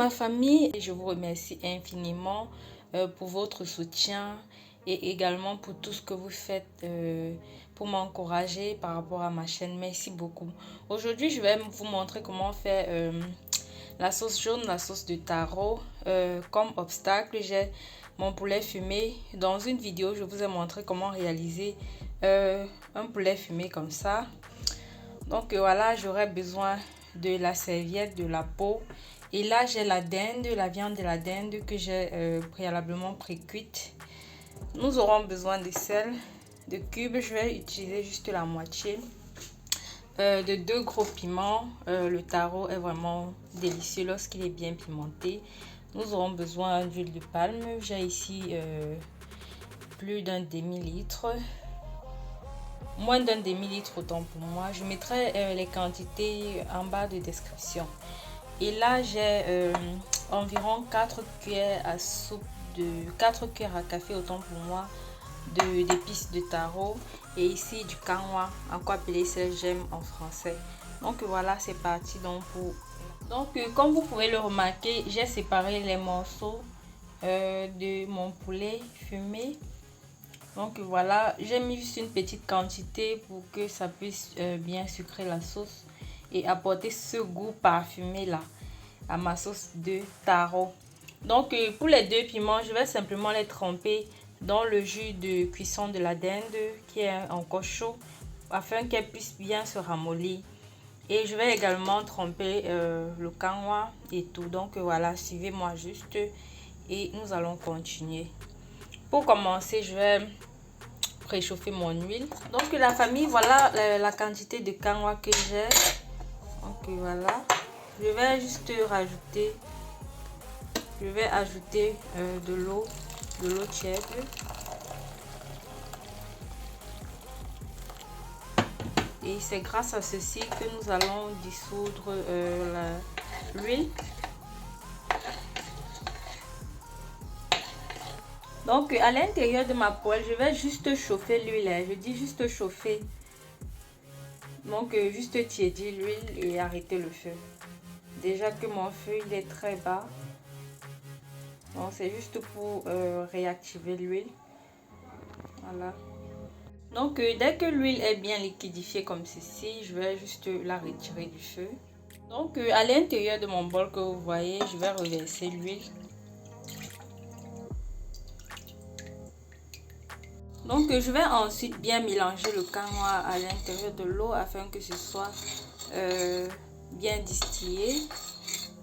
ma famille, je vous remercie infiniment pour votre soutien et également pour tout ce que vous faites pour m'encourager par rapport à ma chaîne. Merci beaucoup. Aujourd'hui, je vais vous montrer comment faire la sauce jaune, la sauce de taro. Comme obstacle, j'ai mon poulet fumé. Dans une vidéo, je vous ai montré comment réaliser un poulet fumé comme ça. Donc voilà, j'aurai besoin de la serviette, de la peau. Et là, j'ai la dinde, la viande de la dinde que j'ai préalablement pré-cuite. Nous aurons besoin de sel, de cubes. Je vais utiliser juste la moitié. De 2 gros piments. Le taro est vraiment délicieux lorsqu'il est bien pimenté. Nous aurons besoin d'huile de palme. J'ai ici plus d'un demi-litre. Moins d'un demi-litre autant pour moi. Je mettrai les quantités en bas de description. Et là, j'ai environ 4 cuillères à soupe, 4 cuillères à café autant pour moi, d'épices de taro. Et ici, du kanwa, encore appelé sel gemme en français. Donc voilà, c'est parti. Donc, comme vous pouvez le remarquer, j'ai séparé les morceaux de mon poulet fumé. Donc voilà, j'ai mis juste une petite quantité pour que ça puisse bien sucrer la sauce et apporter ce goût parfumé là à ma sauce de taro. Donc pour les 2 piments, je vais simplement les tremper dans le jus de cuisson de la dinde qui est encore chaud afin qu'elle puisse bien se ramollir. Et je vais également tremper le kanwa et tout. Donc voilà, suivez-moi juste et nous allons continuer. Pour commencer, je vais préchauffer mon huile. Donc la famille, voilà la quantité de kanwa que j'ai. Donc voilà, je vais juste rajouter, je vais ajouter de l'eau tiède. Et c'est grâce à ceci que nous allons dissoudre l'huile. Donc à l'intérieur de ma poêle, je vais juste chauffer l'huile. Je dis juste chauffer. Donc juste tiédir l'huile et arrêter le feu. Déjà que mon feu il est très bas. Donc c'est juste pour réactiver l'huile. Voilà. Donc dès que l'huile est bien liquidifiée comme ceci, je vais juste la retirer du feu. Donc à l'intérieur de mon bol que vous voyez, je vais reverser l'huile. Donc je vais ensuite bien mélanger le kanwa à l'intérieur de l'eau afin que ce soit bien distillé,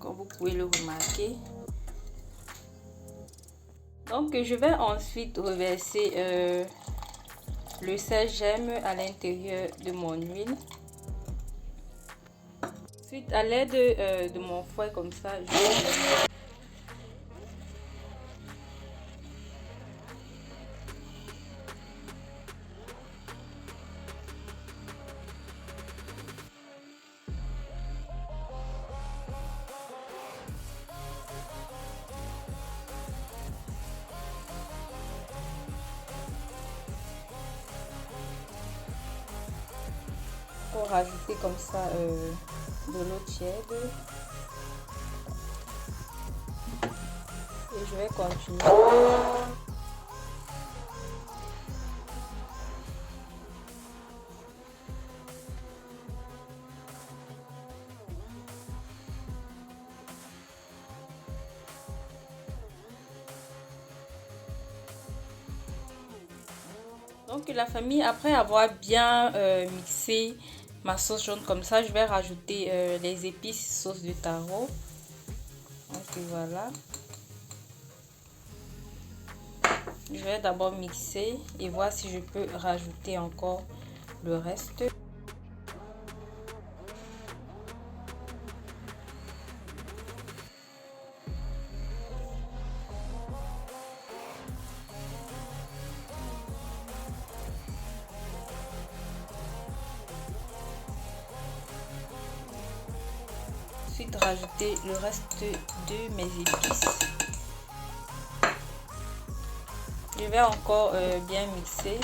comme vous pouvez le remarquer. Donc je vais ensuite reverser le sel gemme à l'intérieur de mon huile. Ensuite à l'aide de mon fouet comme ça, je vais rajouter comme ça de l'eau tiède et je vais continuer. Donc la famille, après avoir bien mixé ma sauce jaune comme ça, je vais rajouter les épices sauce de taro. Donc voilà. Je vais d'abord mixer et voir si je peux rajouter encore le reste. Ensuite rajouter le reste de mes épices. Je vais encore bien mixer.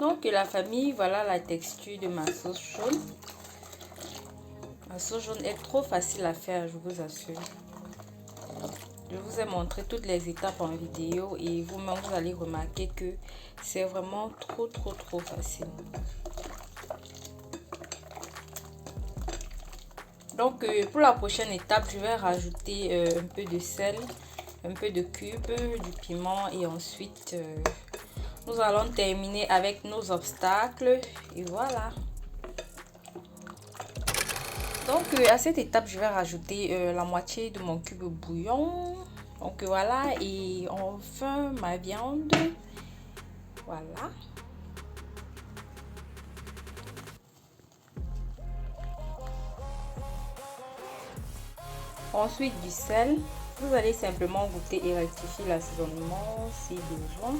Donc la famille, voilà la texture de ma sauce jaune. La sauce jaune est trop facile à faire, je vous assure. Je vous ai montré toutes les étapes en vidéo et vous-même vous allez remarquer que c'est vraiment trop facile. Donc pour la prochaine étape, je vais rajouter un peu de sel, un peu de cube, du piment et ensuite nous allons terminer avec nos obstacles et voilà. Donc à cette étape, je vais rajouter la moitié de mon cube bouillon. Donc voilà, et enfin ma viande. Voilà. Ensuite du sel. Vous allez simplement goûter et rectifier l'assaisonnement si besoin.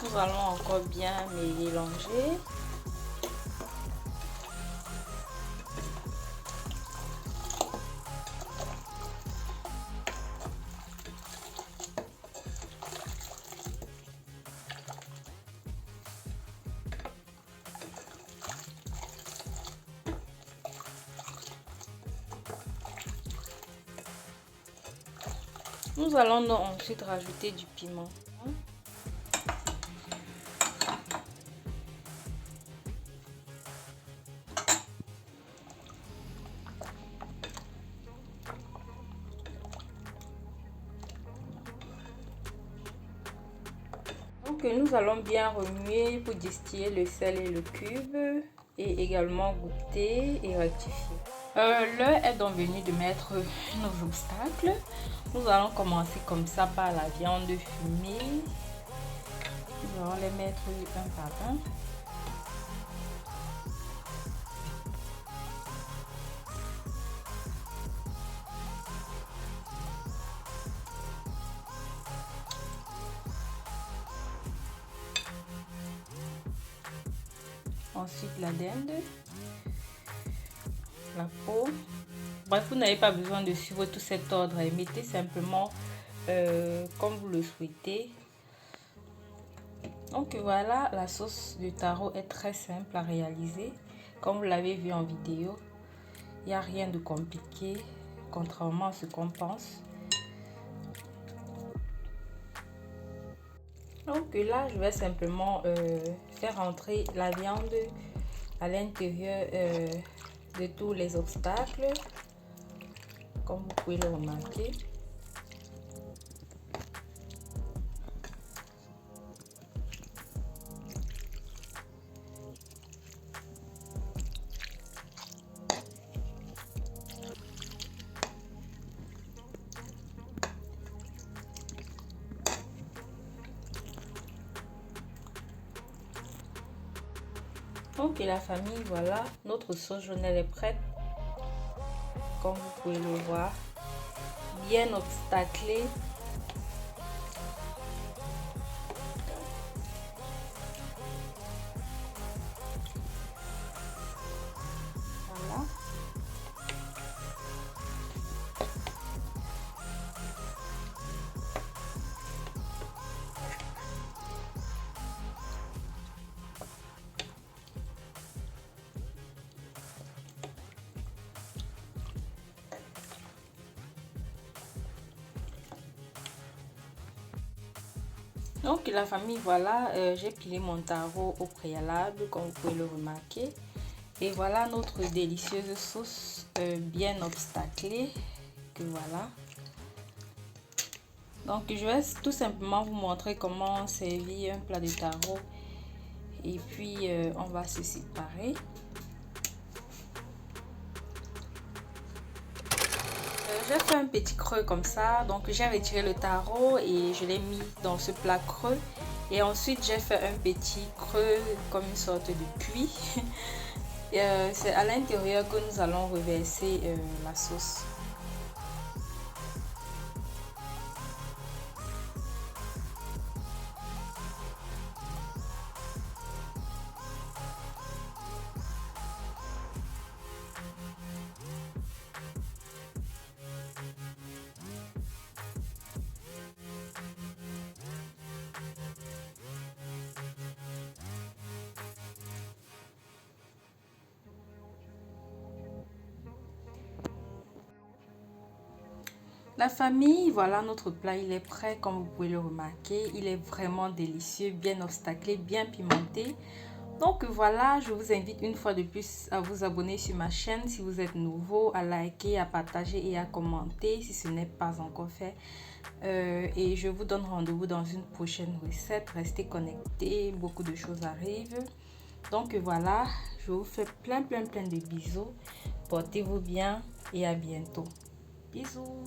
Nous allons encore bien mélanger. Nous allons ensuite rajouter du piment. Donc nous allons bien remuer pour distiller le sel et le cube et également goûter et rectifier. L'heure est donc venue de mettre nos obstacles. Nous allons commencer comme ça par la viande fumée. Nous allons les mettre un par un. Ensuite la dinde, la peau. Bref, vous n'avez pas besoin de suivre tout cet ordre. Mettez simplement comme vous le souhaitez. Donc voilà, la sauce de taro est très simple à réaliser. Comme vous l'avez vu en vidéo, il n'y a rien de compliqué, contrairement à ce qu'on pense. Donc là, je vais simplement faire entrer la viande à l'intérieur de tous les obstacles, comme vous pouvez le remarquer. Donc la famille, voilà, notre sauce jaune elle est prête. Comme vous pouvez le voir, bien obstaclée. Voilà. Donc la famille, voilà, j'ai pilé mon taro au préalable, comme vous pouvez le remarquer. Et voilà notre délicieuse sauce bien obstaclée, que voilà. Donc je vais tout simplement vous montrer comment servir un plat de taro. Et puis on va se séparer. J'ai fait un petit creux comme ça, donc j'ai retiré le taro et je l'ai mis dans ce plat creux. Et ensuite j'ai fait un petit creux comme une sorte de puits. C'est à l'intérieur que nous allons reverser la sauce. La famille, voilà, notre plat, il est prêt, comme vous pouvez le remarquer. Il est vraiment délicieux, bien obstaclé, bien pimenté. Donc voilà, je vous invite une fois de plus à vous abonner sur ma chaîne si vous êtes nouveau, à liker, à partager et à commenter si ce n'est pas encore fait. Et je vous donne rendez-vous dans une prochaine recette. Restez connectés, beaucoup de choses arrivent. Donc voilà, je vous fais plein de bisous. Portez-vous bien et à bientôt. Bisous.